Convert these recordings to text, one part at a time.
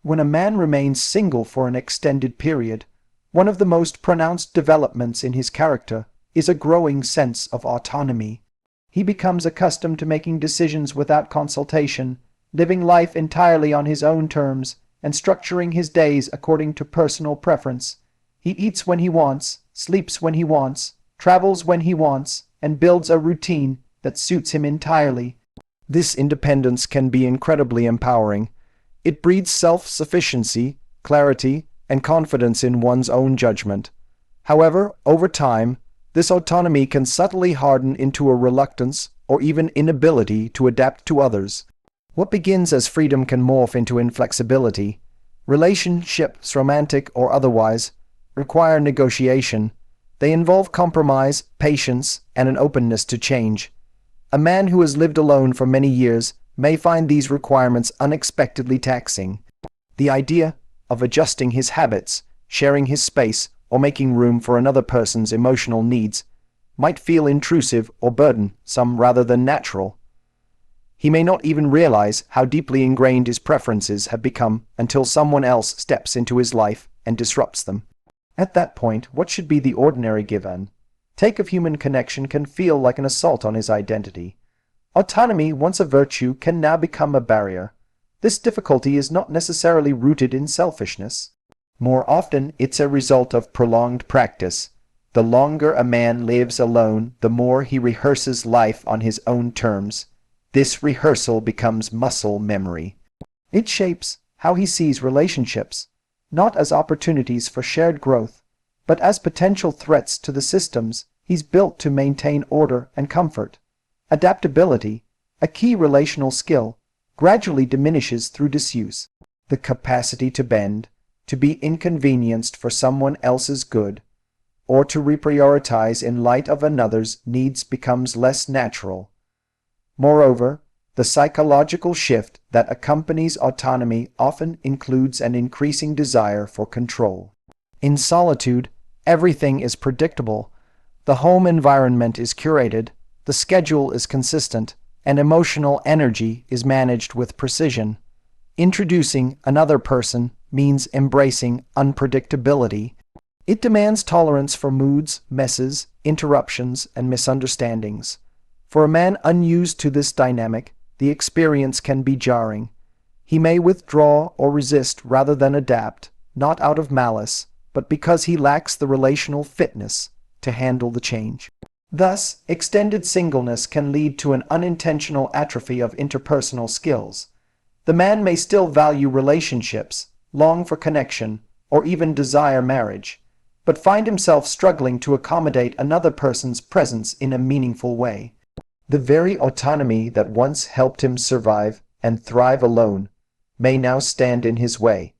When a man remains single for an extended period, one of the most pronounced developments in his character is a growing sense of autonomy. He becomes accustomed to making decisions without consultation, living life entirely on his own terms, and structuring his days according to personal preference. He eats when he wants, sleeps when he wants, travels when he wants, and builds a routine that suits him entirely. This independence can be incredibly empowering. It breeds self-sufficiency, clarity, and confidence in one's own judgment. However, over time, this autonomy can subtly harden into a reluctance or even inability to adapt to others. What begins as freedom can morph into inflexibility. Relationships, romantic or otherwise, require negotiation. They involve compromise, patience, and an openness to change. A man who has lived alone for many years may find these requirements unexpectedly taxing. The idea of adjusting his habits, sharing his space, or making room for another person's emotional needs might feel intrusive or burdensome rather than natural. He may not even realize how deeply ingrained his preferences have become until someone else steps into his life and disrupts them. At that point, what should be the ordinary give and take of human connection can feel like an assault on his identity. Autonomy, once a virtue, can now become a barrier. This difficulty is not necessarily rooted in selfishness. More often, it's a result of prolonged practice. The longer a man lives alone, the more he rehearses life on his own terms. This rehearsal becomes muscle memory. It shapes how he sees relationships, not as opportunities for shared growth, but as potential threats to the systems he's built to maintain order and comfort. Adaptability, a key relational skill, gradually diminishes through disuse. The capacity to bend, to be inconvenienced for someone else's good, or to reprioritize in light of another's needs becomes less natural. Moreover, the psychological shift that accompanies autonomy often includes an increasing desire for control. In solitude, everything is predictable. The home environment is curated, the schedule is consistent, and emotional energy is managed with precision. Introducing another person means embracing unpredictability. It demands tolerance for moods, messes, interruptions, and misunderstandings. For a man unused to this dynamic, the experience can be jarring. He may withdraw or resist rather than adapt, not out of malice, but because he lacks the relational fitness to handle the change. Thus, extended singleness can lead to an unintentional atrophy of interpersonal skills. The man may still value relationships, long for connection, or even desire marriage, but find himself struggling to accommodate another person's presence in a meaningful way. The very autonomy that once helped him survive and thrive alone may now stand in his way,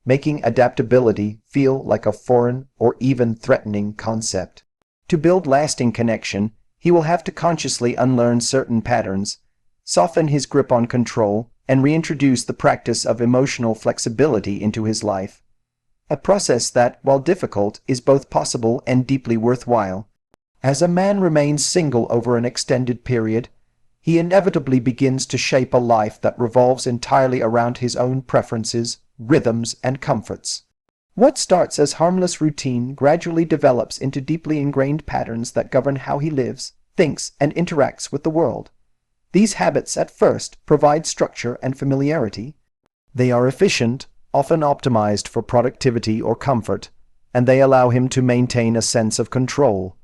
making adaptability feel like a foreign or even threatening concept. To build lasting connection, he will have to consciously unlearn certain patterns, soften his grip on control, and reintroduce the practice of emotional flexibility into his life. A process that, while difficult, is both possible and deeply worthwhile. As a man remains single over an extended period, he inevitably begins to shape a life that revolves entirely around his own preferences, rhythms, and comforts. What starts as harmless routine gradually develops into deeply ingrained patterns that govern how he lives, thinks, and interacts with the world. These habits at first provide structure and familiarity. They are efficient, often optimized for productivity or comfort, and they allow him to maintain a sense of control.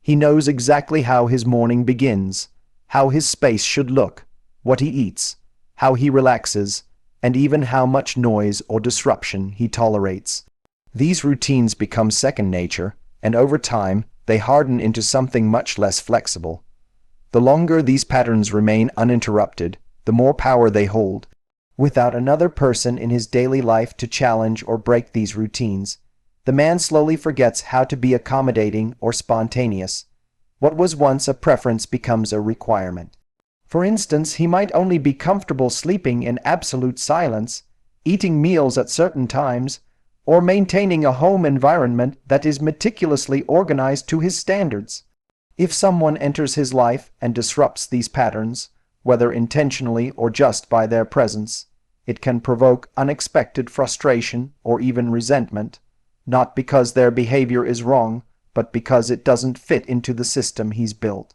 He knows exactly how his morning begins, how his space should look, what he eats, how he relaxes, and even how much noise or disruption he tolerates. These routines become second nature, and over time, they harden into something much less flexible. The longer these patterns remain uninterrupted, the more power they hold. Without another person in his daily life to challenge or break these routines, the man slowly forgets how to be accommodating or spontaneous. What was once a preference becomes a requirement. For instance, he might only be comfortable sleeping in absolute silence, eating meals at certain times, or maintaining a home environment that is meticulously organized to his standards. If someone enters his life and disrupts these patterns, whether intentionally or just by their presence, it can provoke unexpected frustration or even resentment, not because their behavior is wrong, but because it doesn't fit into the system he's built.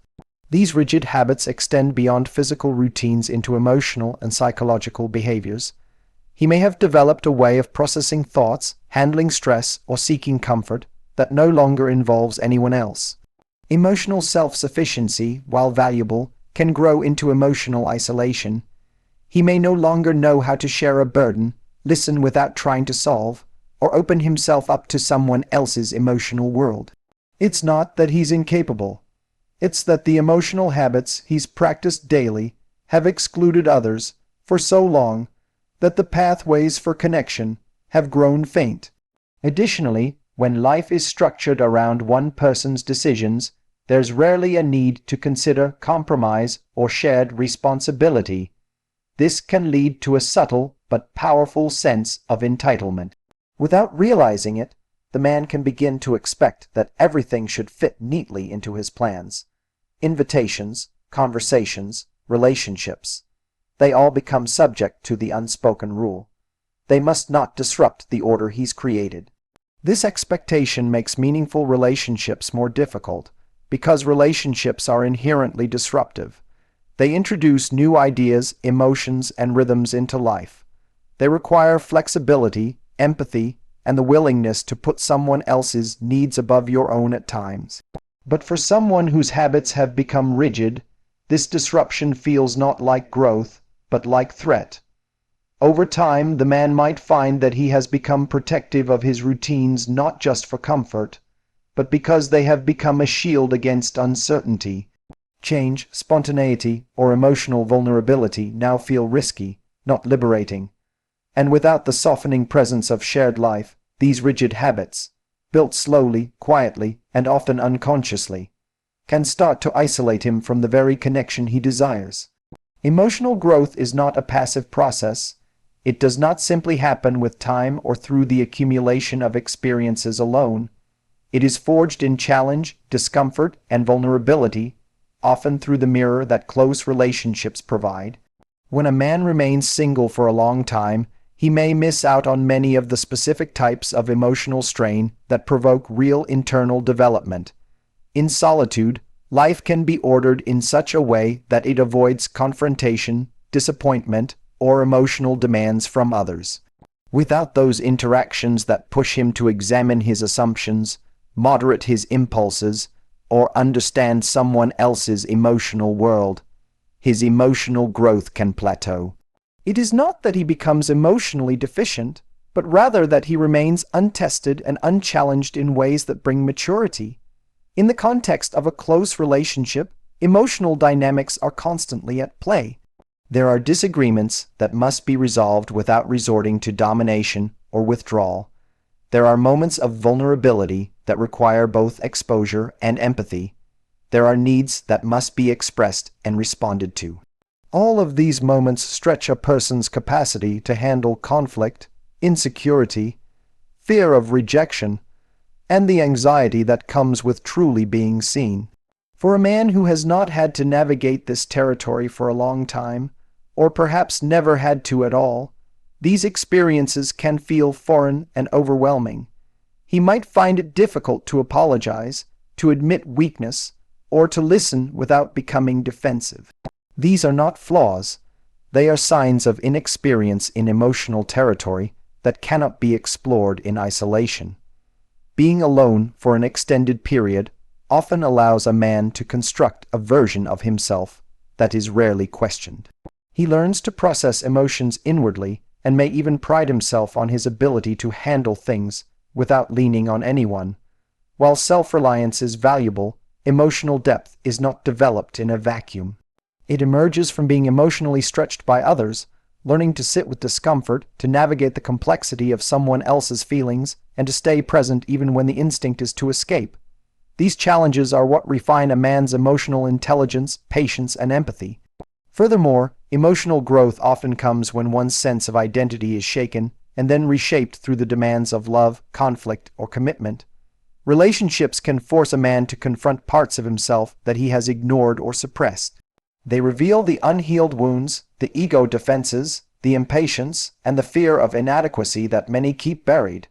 These rigid habits extend beyond physical routines into emotional and psychological behaviors. He may have developed a way of processing thoughts, handling stress, or seeking comfort that no longer involves anyone else. Emotional self-sufficiency, while valuable, can grow into emotional isolation. He may no longer know how to share a burden, listen without trying to solve, or open himself up to someone else's emotional world. It's not that he's incapable. It's that the emotional habits he's practiced daily have excluded others for so long that the pathways for connection have grown faint. Additionally, when life is structured around one person's decisions, there's rarely a need to consider compromise or shared responsibility. This can lead to a subtle but powerful sense of entitlement. Without realizing it, the man can begin to expect that everything should fit neatly into his plans. Invitations, conversations, relationships. They all become subject to the unspoken rule. They must not disrupt the order he's created. This expectation makes meaningful relationships more difficult because relationships are inherently disruptive. They introduce new ideas, emotions, and rhythms into life. They require flexibility, empathy, and the willingness to put someone else's needs above your own at times. But for someone whose habits have become rigid, this disruption feels not like growth, but like threat. Over time, the man might find that he has become protective of his routines not just for comfort, but because they have become a shield against uncertainty. Change, spontaneity, or emotional vulnerability now feel risky, not liberating. And without the softening presence of shared life, these rigid habits, built slowly, quietly, and often unconsciously, can start to isolate him from the very connection he desires. Emotional growth is not a passive process. It does not simply happen with time or through the accumulation of experiences alone. It is forged in challenge, discomfort, and vulnerability, often through the mirror that close relationships provide. When a man remains single for a long time, he may miss out on many of the specific types of emotional strain that provoke real internal development. In solitude, life can be ordered in such a way that it avoids confrontation, disappointment, or emotional demands from others. Without those interactions that push him to examine his assumptions, moderate his impulses, or understand someone else's emotional world, his emotional growth can plateau. It is not that he becomes emotionally deficient, but rather that he remains untested and unchallenged in ways that bring maturity. In the context of a close relationship, emotional dynamics are constantly at play. There are disagreements that must be resolved without resorting to domination or withdrawal. There are moments of vulnerability that require both exposure and empathy. There are needs that must be expressed and responded to. All of these moments stretch a person's capacity to handle conflict, insecurity, fear of rejection, and the anxiety that comes with truly being seen. For a man who has not had to navigate this territory for a long time, or perhaps never had to at all, these experiences can feel foreign and overwhelming. He might find it difficult to apologize, to admit weakness, or to listen without becoming defensive. These are not flaws. They are signs of inexperience in emotional territory that cannot be explored in isolation. Being alone for an extended period often allows a man to construct a version of himself that is rarely questioned. He learns to process emotions inwardly and may even pride himself on his ability to handle things without leaning on anyone. While self-reliance is valuable, emotional depth is not developed in a vacuum. It emerges from being emotionally stretched by others, learning to sit with discomfort, to navigate the complexity of someone else's feelings, and to stay present even when the instinct is to escape. These challenges are what refine a man's emotional intelligence, patience, and empathy. Furthermore, emotional growth often comes when one's sense of identity is shaken and then reshaped through the demands of love, conflict, or commitment. Relationships can force a man to confront parts of himself that he has ignored or suppressed. They reveal the unhealed wounds, the ego defenses, the impatience, and the fear of inadequacy that many keep buried.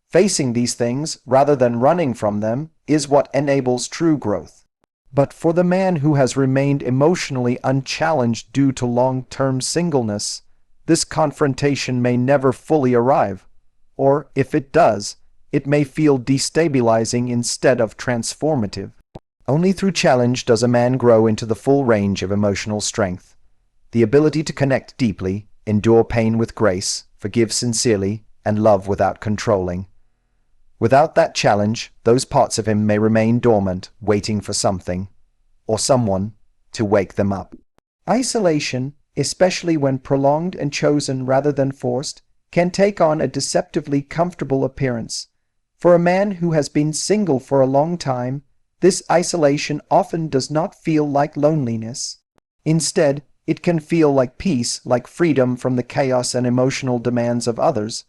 Facing these things, rather than running from them, is what enables true growth. But for the man who has remained emotionally unchallenged due to long-term singleness, this confrontation may never fully arrive, or, if it does, it may feel destabilizing instead of transformative. Only through challenge does a man grow into the full range of emotional strength. The ability to connect deeply, endure pain with grace, forgive sincerely, and love without controlling. Without that challenge, those parts of him may remain dormant, waiting for something, or someone, to wake them up. Isolation, especially when prolonged and chosen rather than forced, can take on a deceptively comfortable appearance. For a man who has been single for a long time, this isolation often does not feel like loneliness. Instead, it can feel like peace, like freedom from the chaos and emotional demands of others.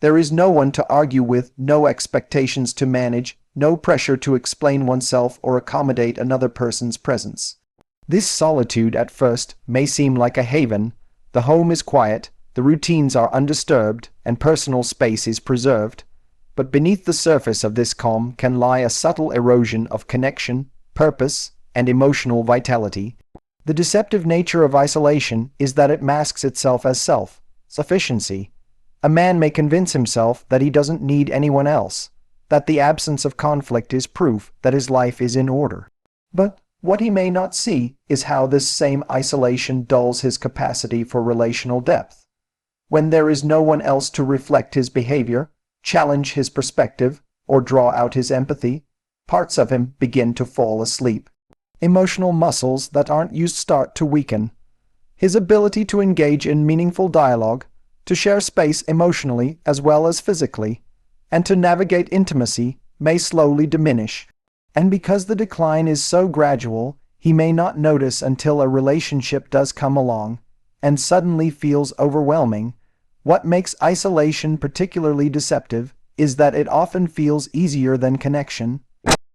There is no one to argue with, no expectations to manage, no pressure to explain oneself or accommodate another person's presence. This solitude at first may seem like a haven. The home is quiet, the routines are undisturbed, and personal space is preserved. But beneath the surface of this calm can lie a subtle erosion of connection, purpose, and emotional vitality. The deceptive nature of isolation is that it masks itself as self-sufficiency. A man may convince himself that he doesn't need anyone else, that the absence of conflict is proof that his life is in order. But what he may not see is how this same isolation dulls his capacity for relational depth. When there is no one else to reflect his behavior, challenge his perspective, or draw out his empathy, parts of him begin to fall asleep. Emotional muscles that aren't used start to weaken. His ability to engage in meaningful dialogue, to share space emotionally as well as physically, and to navigate intimacy may slowly diminish. And because the decline is so gradual, he may not notice until a relationship does come along, and suddenly feels overwhelming. What makes isolation particularly deceptive is that it often feels easier than connection.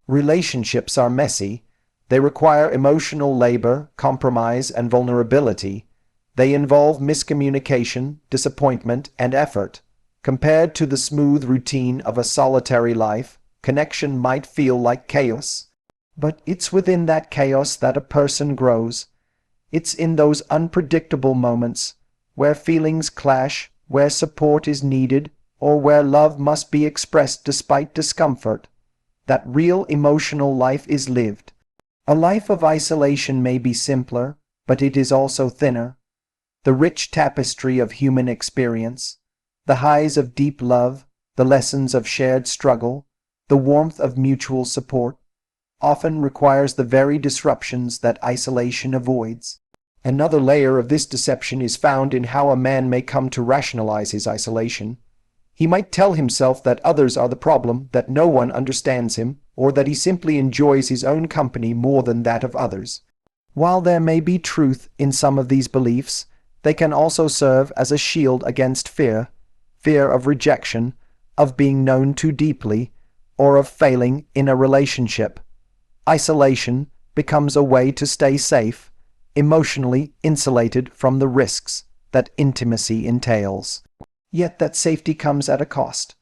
Relationships are messy. They require emotional labor, compromise, and vulnerability. They involve miscommunication, disappointment, and effort. Compared to the smooth routine of a solitary life, connection might feel like chaos. But it's within that chaos that a person grows. It's in those unpredictable moments, where feelings clash, where support is needed, or where love must be expressed despite discomfort, that real emotional life is lived. A life of isolation may be simpler, but it is also thinner. The rich tapestry of human experience, the highs of deep love, the lessons of shared struggle, the warmth of mutual support, often requires the very disruptions that isolation avoids. Another layer of this deception is found in how a man may come to rationalize his isolation. He might tell himself that others are the problem, that no one understands him, or that he simply enjoys his own company more than that of others. While there may be truth in some of these beliefs, they can also serve as a shield against fear of rejection, of being known too deeply, or of failing in a relationship. Isolation becomes a way to stay safe, emotionally insulated from the risks that intimacy entails. Yet that safety comes at a cost.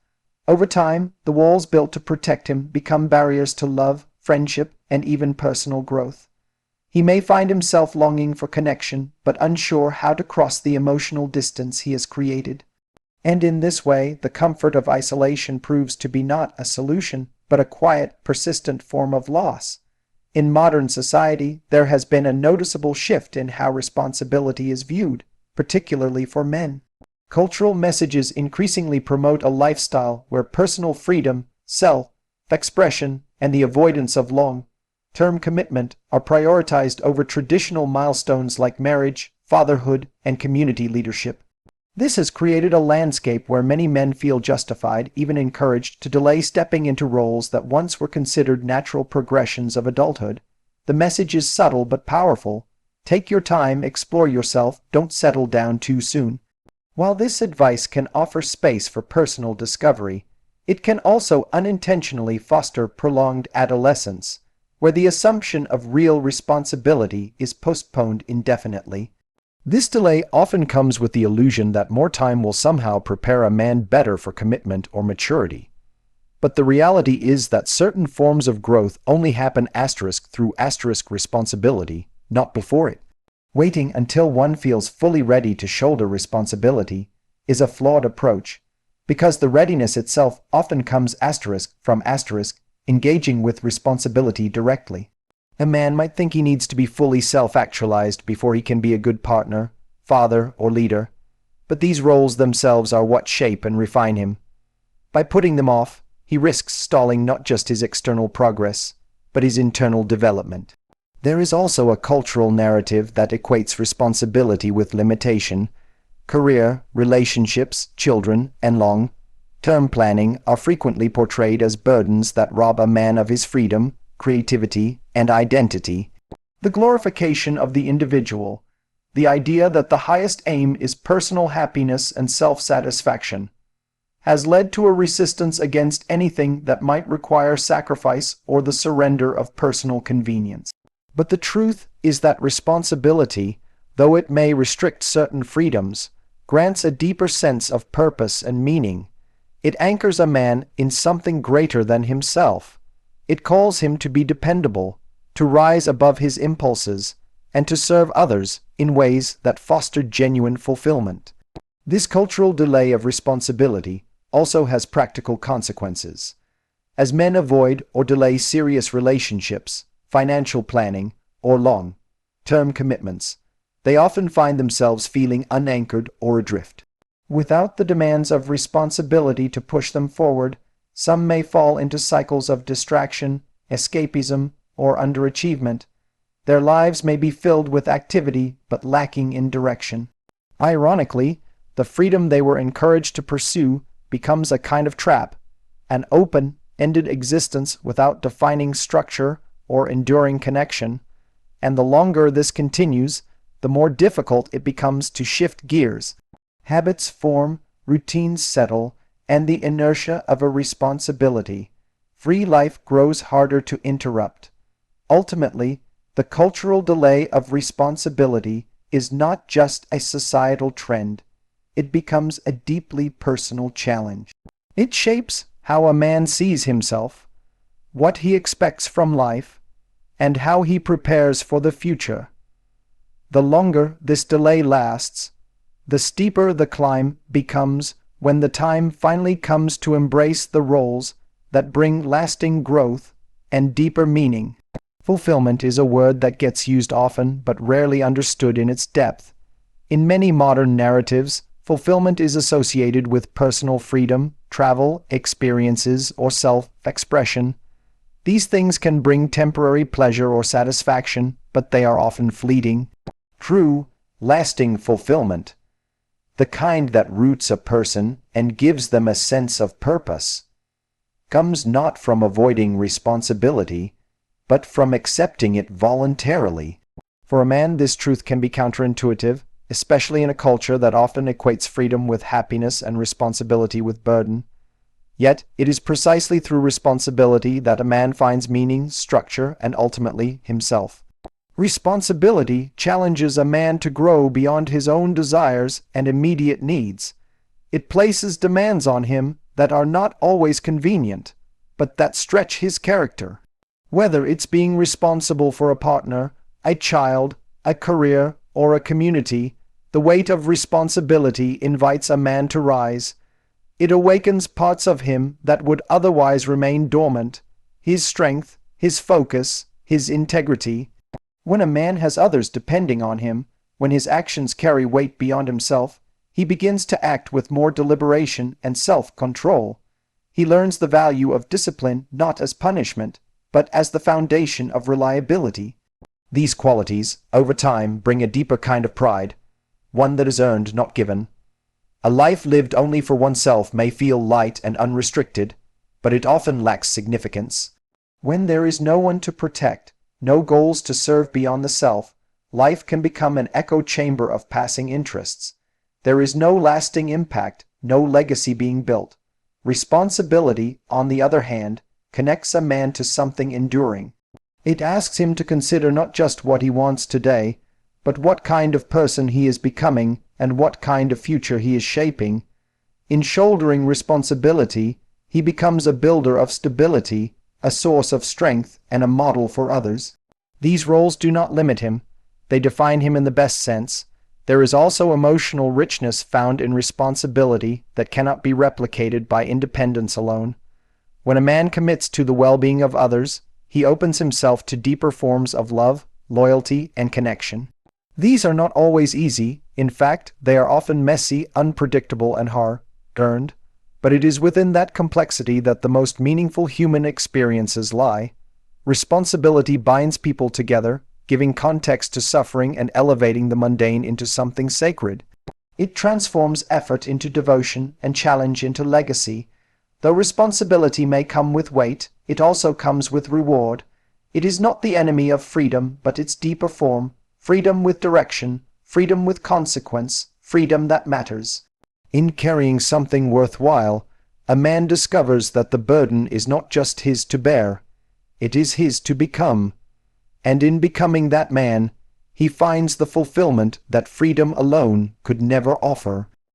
Over time, the walls built to protect him become barriers to love, friendship, and even personal growth. He may find himself longing for connection, but unsure how to cross the emotional distance he has created. And in this way, the comfort of isolation proves to be not a solution, but a quiet, persistent form of loss. In modern society, there has been a noticeable shift in how responsibility is viewed, particularly for men. Cultural messages increasingly promote a lifestyle where personal freedom, self-expression, and the avoidance of long-term commitment are prioritized over traditional milestones like marriage, fatherhood, and community leadership. This has created a landscape where many men feel justified, even encouraged, to delay stepping into roles that once were considered natural progressions of adulthood. The message is subtle but powerful. Take your time, explore yourself, don't settle down too soon. While this advice can offer space for personal discovery, it can also unintentionally foster prolonged adolescence, where the assumption of real responsibility is postponed indefinitely. This delay often comes with the illusion that more time will somehow prepare a man better for commitment or maturity. But the reality is that certain forms of growth only happen through responsibility, not before it. Waiting until one feels fully ready to shoulder responsibility is a flawed approach, because the readiness itself often comes from engaging with responsibility directly. A man might think he needs to be fully self-actualized before he can be a good partner, father, or leader, but these roles themselves are what shape and refine him. By putting them off, he risks stalling not just his external progress, but his internal development. There is also a cultural narrative that equates responsibility with limitation. Career, relationships, children, and long-term planning are frequently portrayed as burdens that rob a man of his freedom, creativity, and identity. The glorification of the individual, the idea that the highest aim is personal happiness and self-satisfaction, has led to a resistance against anything that might require sacrifice or the surrender of personal convenience. But the truth is that responsibility, though it may restrict certain freedoms, grants a deeper sense of purpose and meaning. It anchors a man in something greater than himself. It calls him to be dependable, to rise above his impulses, and to serve others in ways that foster genuine fulfillment. This cultural delay of responsibility also has practical consequences. As men avoid or delay serious relationships, financial planning, or long-term commitments, they often find themselves feeling unanchored or adrift. Without the demands of responsibility to push them forward, some may fall into cycles of distraction, escapism, or underachievement. Their lives may be filled with activity but lacking in direction. Ironically, the freedom they were encouraged to pursue becomes a kind of trap, an open-ended existence without defining structure or enduring connection, and the longer this continues, the more difficult it becomes to shift gears. Habits form, routines settle, and the inertia of a responsibility-free life grows harder to interrupt. Ultimately, the cultural delay of responsibility is not just a societal trend. It becomes a deeply personal challenge. It shapes how a man sees himself, what he expects from life, and how he prepares for the future. The longer this delay lasts, the steeper the climb becomes when the time finally comes to embrace the roles that bring lasting growth and deeper meaning. Fulfillment is a word that gets used often but rarely understood in its depth. In many modern narratives, fulfillment is associated with personal freedom, travel, experiences, or self-expression. These things can bring temporary pleasure or satisfaction, but they are often fleeting. True, lasting fulfillment, the kind that roots a person and gives them a sense of purpose, comes not from avoiding responsibility, but from accepting it voluntarily. For a man, this truth can be counterintuitive, especially in a culture that often equates freedom with happiness and responsibility with burden. Yet, it is precisely through responsibility that a man finds meaning, structure, and ultimately himself. Responsibility challenges a man to grow beyond his own desires and immediate needs. It places demands on him that are not always convenient, but that stretch his character. Whether it's being responsible for a partner, a child, a career, or a community, the weight of responsibility invites a man to rise. It awakens parts of him that would otherwise remain dormant: his strength, his focus, his integrity. When a man has others depending on him, when his actions carry weight beyond himself, he begins to act with more deliberation and self-control. He learns the value of discipline not as punishment, but as the foundation of reliability. These qualities, over time, bring a deeper kind of pride, one that is earned, not given. A life lived only for oneself may feel light and unrestricted, but it often lacks significance. When there is no one to protect, no goals to serve beyond the self, life can become an echo chamber of passing interests. There is no lasting impact, no legacy being built. Responsibility, on the other hand, connects a man to something enduring. It asks him to consider not just what he wants today, but what kind of person he is becoming and what kind of future he is shaping. In shouldering responsibility, he becomes a builder of stability, a source of strength, and a model for others. These roles do not limit him. They define him in the best sense. There is also emotional richness found in responsibility that cannot be replicated by independence alone. When a man commits to the well-being of others, he opens himself to deeper forms of love, loyalty, and connection. These are not always easy. In fact, they are often messy, unpredictable, and hard-earned. But it is within that complexity that the most meaningful human experiences lie. Responsibility binds people together, giving context to suffering and elevating the mundane into something sacred. It transforms effort into devotion and challenge into legacy. Though responsibility may come with weight, it also comes with reward. It is not the enemy of freedom, but its deeper form, freedom with direction, freedom with consequence, freedom that matters. In carrying something worthwhile, a man discovers that the burden is not just his to bear, it is his to become. And in becoming that man, he finds the fulfillment that freedom alone could never offer.